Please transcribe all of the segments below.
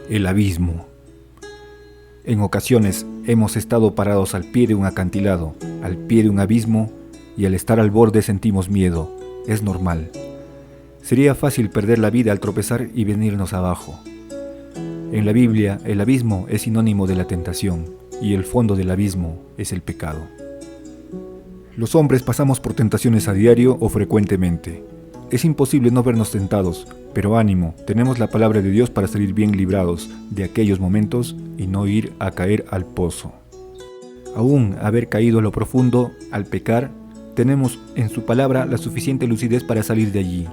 El abismo. En ocasiones hemos estado parados al pie de un acantilado, al pie de un abismo, y al estar al borde sentimos miedo. Es normal. Sería fácil perder la vida al tropezar y venirnos abajo. En la Biblia, el abismo es sinónimo de la tentación, y el fondo del abismo es el pecado. Los hombres pasamos por tentaciones a diario o frecuentemente. Es imposible no vernos tentados, pero ánimo, tenemos la palabra de Dios para salir bien librados de aquellos momentos y no ir a caer al pozo. Aún haber caído a lo profundo, al pecar, tenemos en su palabra la suficiente lucidez para salir de allí.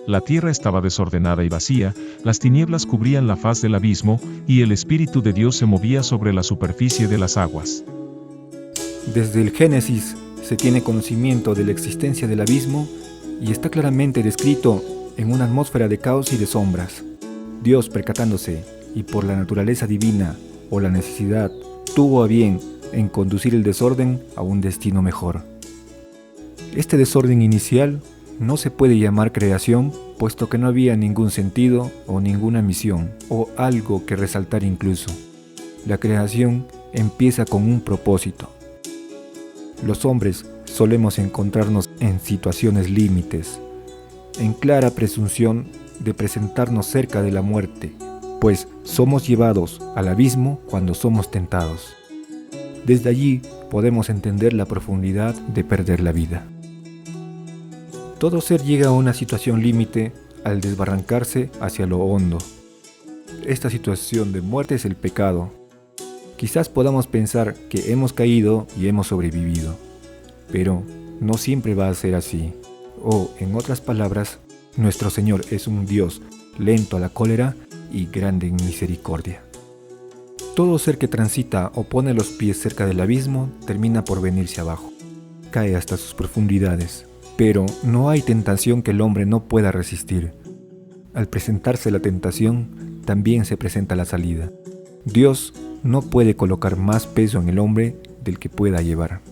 La tierra estaba desordenada y vacía, las tinieblas cubrían la faz del abismo, y el Espíritu de Dios se movía sobre la superficie de las aguas. Desde el Génesis se tiene conocimiento de la existencia del abismo y está claramente descrito en una atmósfera de caos y de sombras. Dios, percatándose, y por la naturaleza divina o la necesidad, tuvo a bien en conducir el desorden a un destino mejor. Este desorden inicial no se puede llamar creación, puesto que no había ningún sentido o ninguna misión, o algo que resaltar incluso. La creación empieza con un propósito. Los hombres solemos encontrarnos en situaciones límites, en clara presunción de presentarnos cerca de la muerte, pues somos llevados al abismo cuando somos tentados. Desde allí podemos entender la profundidad de perder la vida. Todo ser llega a una situación límite al desbarrancarse hacia lo hondo. Esta situación de muerte es el pecado. Quizás podamos pensar que hemos caído y hemos sobrevivido, pero no siempre va a ser así. O, en otras palabras, nuestro Señor es un Dios lento a la cólera y grande en misericordia. Todo ser que transita o pone los pies cerca del abismo termina por venirse abajo. Cae hasta sus profundidades, pero no hay tentación que el hombre no pueda resistir. Al presentarse la tentación, también se presenta la salida. Dios no puede colocar más peso en el hombre del que pueda llevar.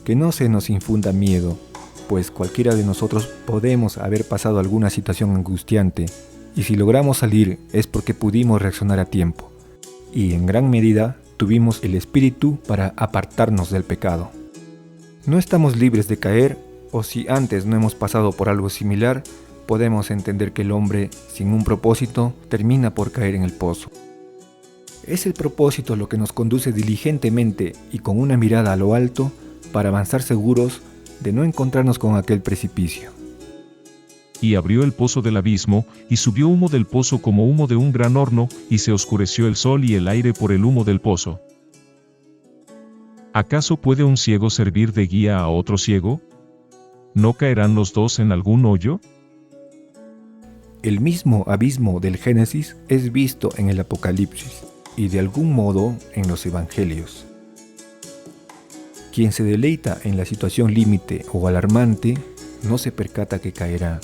Que no se nos infunda miedo, pues cualquiera de nosotros podemos haber pasado alguna situación angustiante, y si logramos salir es porque pudimos reaccionar a tiempo, y en gran medida tuvimos el espíritu para apartarnos del pecado. No estamos libres de caer, o si antes no hemos pasado por algo similar, podemos entender que el hombre, sin un propósito, termina por caer en el pozo. Es el propósito lo que nos conduce diligentemente y con una mirada a lo alto para avanzar seguros de no encontrarnos con aquel precipicio. Y abrió el pozo del abismo, y subió humo del pozo como humo de un gran horno, y se oscureció el sol y el aire por el humo del pozo. ¿Acaso puede un ciego servir de guía a otro ciego? ¿No caerán los dos en algún hoyo? El mismo abismo del Génesis es visto en el Apocalipsis y de algún modo en los Evangelios. Quien se deleita en la situación límite o alarmante no se percata que caerá,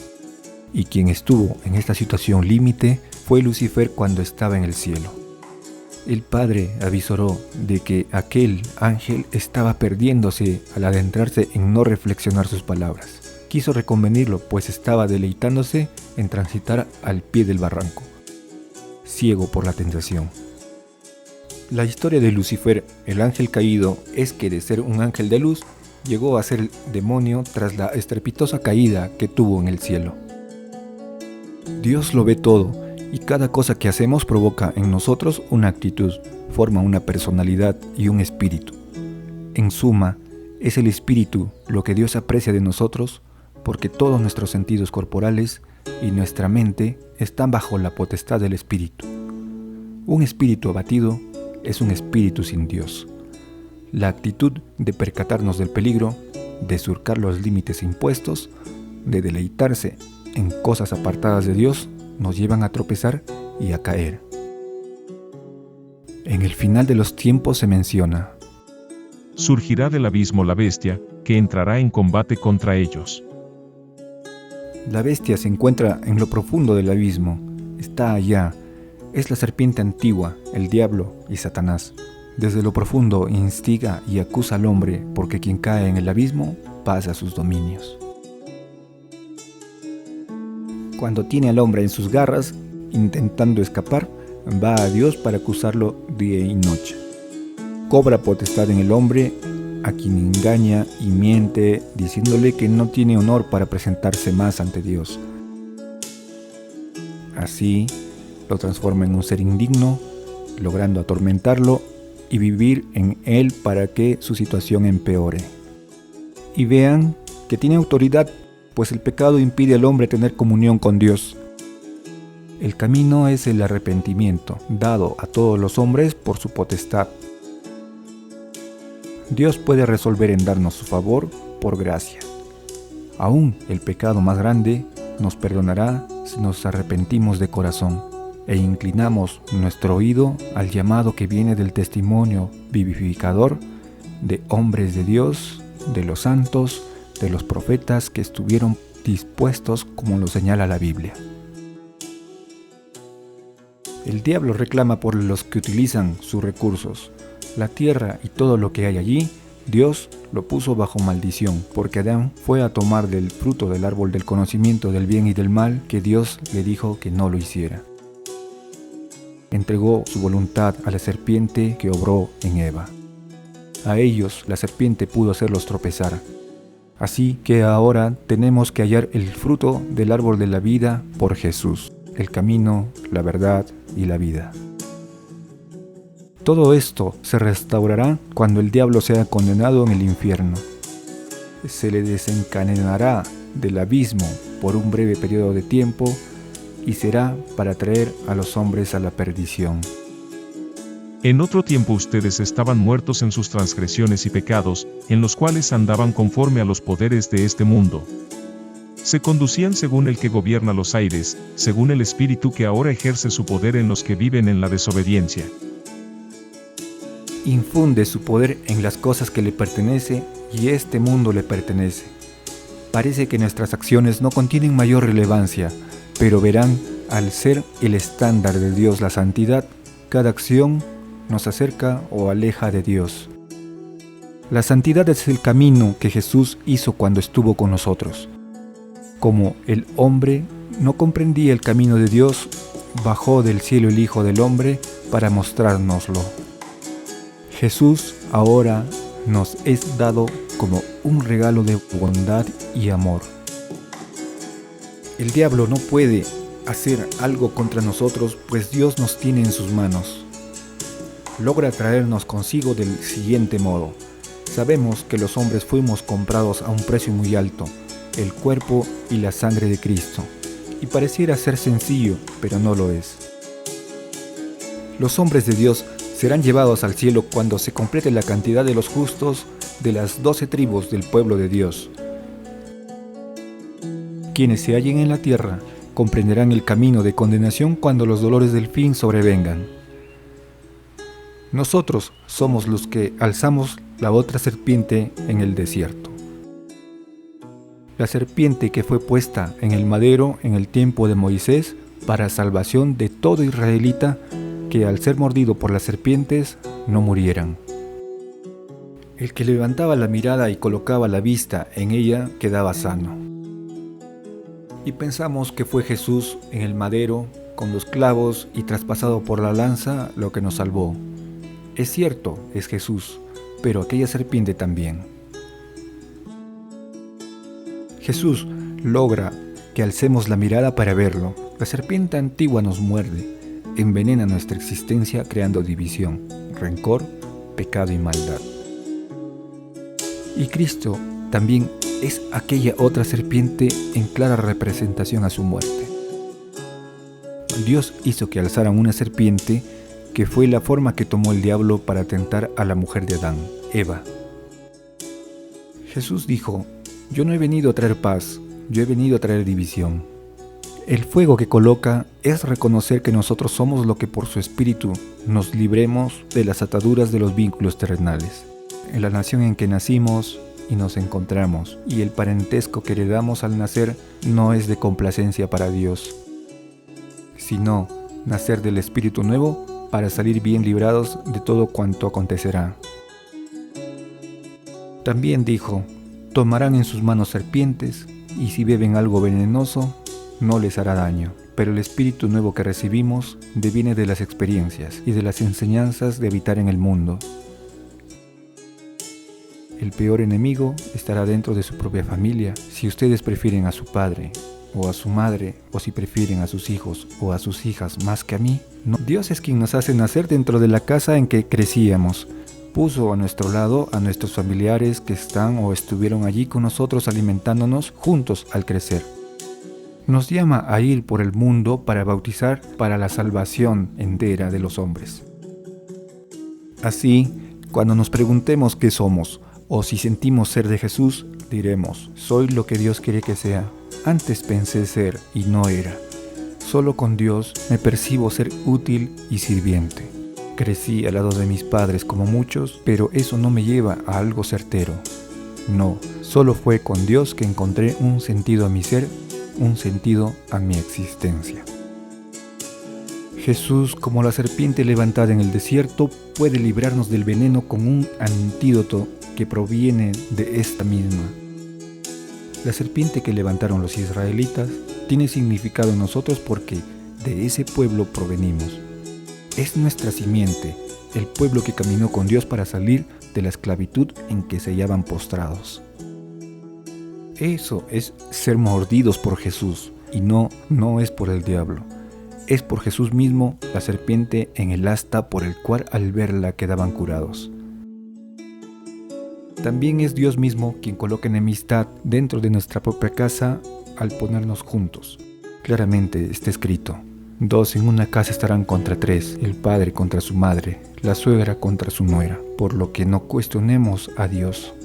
y quien estuvo en esta situación límite fue Lucifer cuando estaba en el cielo. El Padre avisoró de que aquel ángel estaba perdiéndose al adentrarse en no reflexionar sus palabras. Quiso reconvenirlo, pues estaba deleitándose en transitar al pie del barranco, ciego por la tentación. La historia de Lucifer, el ángel caído, es que de ser un ángel de luz, llegó a ser demonio tras la estrepitosa caída que tuvo en el cielo. Dios lo ve todo, y cada cosa que hacemos provoca en nosotros una actitud, forma una personalidad y un espíritu. En suma, es el espíritu lo que Dios aprecia de nosotros, porque todos nuestros sentidos corporales y nuestra mente están bajo la potestad del espíritu. Un espíritu abatido es un espíritu sin Dios. La actitud de percatarnos del peligro, de surcar los límites impuestos, de deleitarse en cosas apartadas de Dios, nos llevan a tropezar y a caer. En el final de los tiempos se menciona: surgirá del abismo la bestia, que entrará en combate contra ellos. La bestia se encuentra en lo profundo del abismo, está allá, es la serpiente antigua, el diablo y Satanás. Desde lo profundo instiga y acusa al hombre, porque quien cae en el abismo pasa a sus dominios. Cuando tiene al hombre en sus garras, intentando escapar, va a Dios para acusarlo día y noche. Cobra potestad en el hombre, a quien engaña y miente, diciéndole que no tiene honor para presentarse más ante Dios. Así, lo transforma en un ser indigno, logrando atormentarlo y vivir en él para que su situación empeore. Y vean que tiene autoridad, pues el pecado impide al hombre tener comunión con Dios. El camino es el arrepentimiento, dado a todos los hombres por su potestad. Dios puede resolver en darnos su favor por gracia. Aún el pecado más grande nos perdonará si nos arrepentimos de corazón e inclinamos nuestro oído al llamado que viene del testimonio vivificador de hombres de Dios, de los santos, de los profetas que estuvieron dispuestos como lo señala la Biblia. El diablo reclama por los que utilizan sus recursos. La tierra y todo lo que hay allí, Dios lo puso bajo maldición, porque Adán fue a tomar del fruto del árbol del conocimiento del bien y del mal que Dios le dijo que no lo hiciera. Entregó su voluntad a la serpiente que obró en Eva. A ellos la serpiente pudo hacerlos tropezar. Así que ahora tenemos que hallar el fruto del árbol de la vida por Jesús, el camino, la verdad y la vida. Todo esto se restaurará cuando el diablo sea condenado en el infierno. Se le desencadenará del abismo por un breve periodo de tiempo y será para traer a los hombres a la perdición. En otro tiempo ustedes estaban muertos en sus transgresiones y pecados, en los cuales andaban conforme a los poderes de este mundo. Se conducían según el que gobierna los aires, según el espíritu que ahora ejerce su poder en los que viven en la desobediencia. Infunde su poder en las cosas que le pertenece y este mundo le pertenece. Parece que nuestras acciones no contienen mayor relevancia, pero verán, al ser el estándar de Dios la santidad, cada acción nos acerca o aleja de Dios. La santidad es el camino que Jesús hizo cuando estuvo con nosotros. Como el hombre no comprendía el camino de Dios, bajó del cielo el Hijo del Hombre para mostrárnoslo. Jesús ahora nos es dado como un regalo de bondad y amor. El diablo no puede hacer algo contra nosotros, pues Dios nos tiene en sus manos. Logra traernos consigo del siguiente modo. Sabemos que los hombres fuimos comprados a un precio muy alto, el cuerpo y la sangre de Cristo. Y pareciera ser sencillo, pero no lo es. Los hombres de Dios serán llevados al cielo cuando se complete la cantidad de los justos de las 12 tribus del pueblo de Dios. Quienes se hallen en la tierra comprenderán el camino de condenación cuando los dolores del fin sobrevengan. Nosotros somos los que alzamos la otra serpiente en el desierto. La serpiente que fue puesta en el madero en el tiempo de Moisés para salvación de todo israelita que al ser mordido por las serpientes no murieran. El que levantaba la mirada y colocaba la vista en ella quedaba sano. Y pensamos que fue Jesús en el madero, con los clavos y traspasado por la lanza, lo que nos salvó. Es cierto, es Jesús, pero aquella serpiente también. Jesús logra que alcemos la mirada para verlo. La serpiente antigua nos muerde, envenena nuestra existencia creando división, rencor, pecado y maldad. Y Cristo también es aquella otra serpiente en clara representación a su muerte. Dios hizo que alzaran una serpiente que fue la forma que tomó el diablo para tentar a la mujer de Adán, Eva. Jesús dijo: yo no he venido a traer paz, yo he venido a traer división. El fuego que coloca es reconocer que nosotros somos lo que por su espíritu nos libremos de las ataduras de los vínculos terrenales. En la nación en que nacimos y nos encontramos, y el parentesco que heredamos al nacer no es de complacencia para Dios, sino nacer del espíritu nuevo para salir bien librados de todo cuanto acontecerá. También dijo: tomarán en sus manos serpientes, y si beben algo venenoso, no les hará daño, pero el espíritu nuevo que recibimos deviene de las experiencias y de las enseñanzas de habitar en el mundo. El peor enemigo estará dentro de su propia familia. Si ustedes prefieren a su padre o a su madre, o si prefieren a sus hijos o a sus hijas más que a mí, no. Dios es quien nos hace nacer dentro de la casa en que crecíamos. Puso a nuestro lado a nuestros familiares que están o estuvieron allí con nosotros alimentándonos juntos al crecer. Nos llama a ir por el mundo para bautizar para la salvación entera de los hombres. Así, cuando nos preguntemos qué somos o si sentimos ser de Jesús, diremos: soy lo que Dios quiere que sea. Antes pensé ser y no era. Solo con Dios me percibo ser útil y sirviente. Crecí al lado de mis padres como muchos, pero eso no me lleva a algo certero. No, solo fue con Dios que encontré un sentido a mi ser, un sentido a mi existencia. Jesús, como la serpiente levantada en el desierto, puede librarnos del veneno con un antídoto que proviene de esta misma. La serpiente que levantaron los israelitas tiene significado en nosotros porque de ese pueblo provenimos. Es nuestra simiente, el pueblo que caminó con Dios para salir de la esclavitud en que se hallaban postrados. Eso es ser mordidos por Jesús, y no es por el diablo. Es por Jesús mismo, la serpiente en el asta por el cual al verla quedaban curados. También es Dios mismo quien coloca enemistad dentro de nuestra propia casa al ponernos juntos. Claramente está escrito: 2 en una casa estarán contra 3, el padre contra su madre, la suegra contra su nuera, por lo que no cuestionemos a Dios.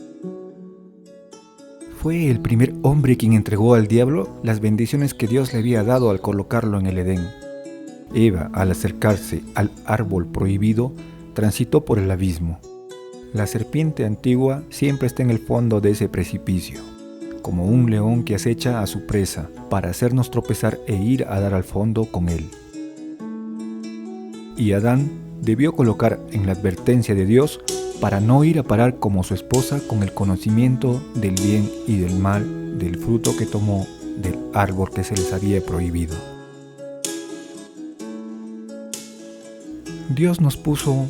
¿Fue el primer hombre quien entregó al diablo las bendiciones que Dios le había dado al colocarlo en el Edén? Eva, al acercarse al árbol prohibido, transitó por el abismo. La serpiente antigua siempre está en el fondo de ese precipicio, como un león que acecha a su presa para hacernos tropezar e ir a dar al fondo con él. Y Adán debió colocar en la advertencia de Dios para no ir a parar como su esposa con el conocimiento del bien y del mal del fruto que tomó del árbol que se les había prohibido. Dios nos puso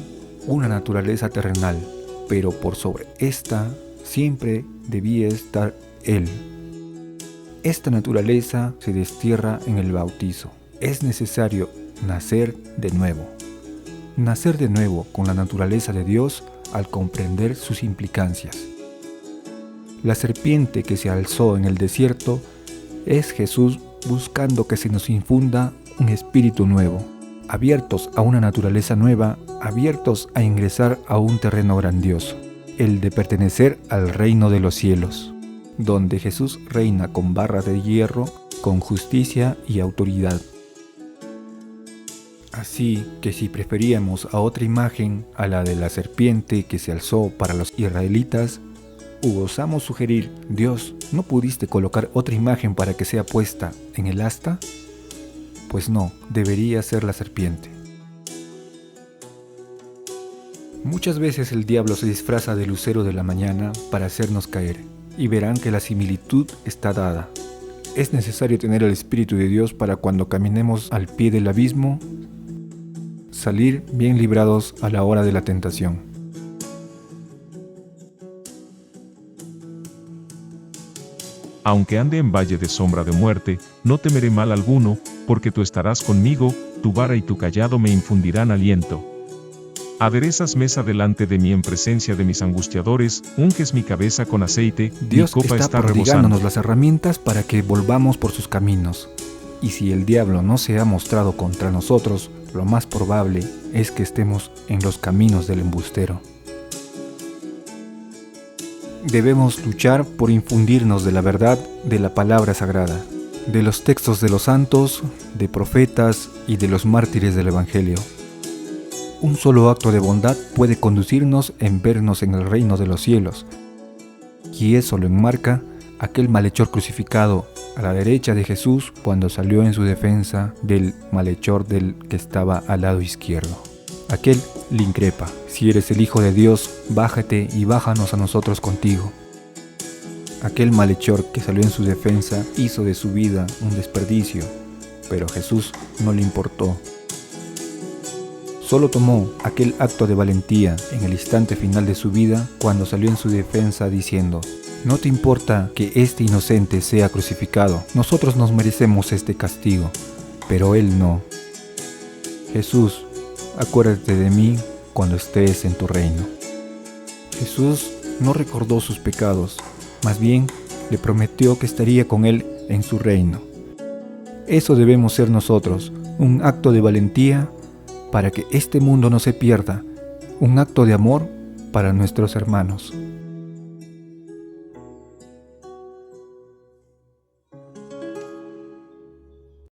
una naturaleza terrenal, pero por sobre esta siempre debía estar Él. Esta naturaleza se destierra en el bautizo. Es necesario nacer de nuevo. Nacer de nuevo con la naturaleza de Dios al comprender sus implicancias. La serpiente que se alzó en el desierto es Jesús buscando que se nos infunda un espíritu nuevo, abiertos a una naturaleza nueva, abiertos a ingresar a un terreno grandioso, el de pertenecer al reino de los cielos, donde Jesús reina con barras de hierro, con justicia y autoridad. Así que si preferíamos a otra imagen, a la de la serpiente que se alzó para los israelitas, osamos sugerir: Dios, ¿no pudiste colocar otra imagen para que sea puesta en el asta? Pues no, debería ser la serpiente. Muchas veces el diablo se disfraza de lucero de la mañana para hacernos caer, y verán que la similitud está dada. Es necesario tener el Espíritu de Dios para cuando caminemos al pie del abismo, salir bien librados a la hora de la tentación. Aunque ande en valle de sombra de muerte, no temeré mal alguno, porque tú estarás conmigo, tu vara y tu cayado me infundirán aliento. Aderezas mesa delante de mí en presencia de mis angustiadores, unges mi cabeza con aceite, Dios mi copa está prodigándonos las herramientas para que volvamos por sus caminos. Y si el diablo no se ha mostrado contra nosotros, lo más probable es que estemos en los caminos del embustero. Debemos luchar por infundirnos de la verdad de la palabra sagrada, de los textos de los santos, de profetas y de los mártires del Evangelio. Un solo acto de bondad puede conducirnos en vernos en el reino de los cielos, y eso lo enmarca aquel malhechor crucificado a la derecha de Jesús cuando salió en su defensa del malhechor del que estaba al lado izquierdo. Aquel le increpa: si eres el Hijo de Dios, bájate y bájanos a nosotros contigo. Aquel malhechor que salió en su defensa hizo de su vida un desperdicio, pero a Jesús no le importó. Solo tomó aquel acto de valentía en el instante final de su vida cuando salió en su defensa diciendo: «No te importa que este inocente sea crucificado. Nosotros nos merecemos este castigo, pero él no. Jesús, acuérdate de mí cuando estés en tu reino». Jesús no recordó sus pecados, más bien le prometió que estaría con él en su reino. Eso debemos ser nosotros, un acto de valentía para que este mundo no se pierda, un acto de amor para nuestros hermanos.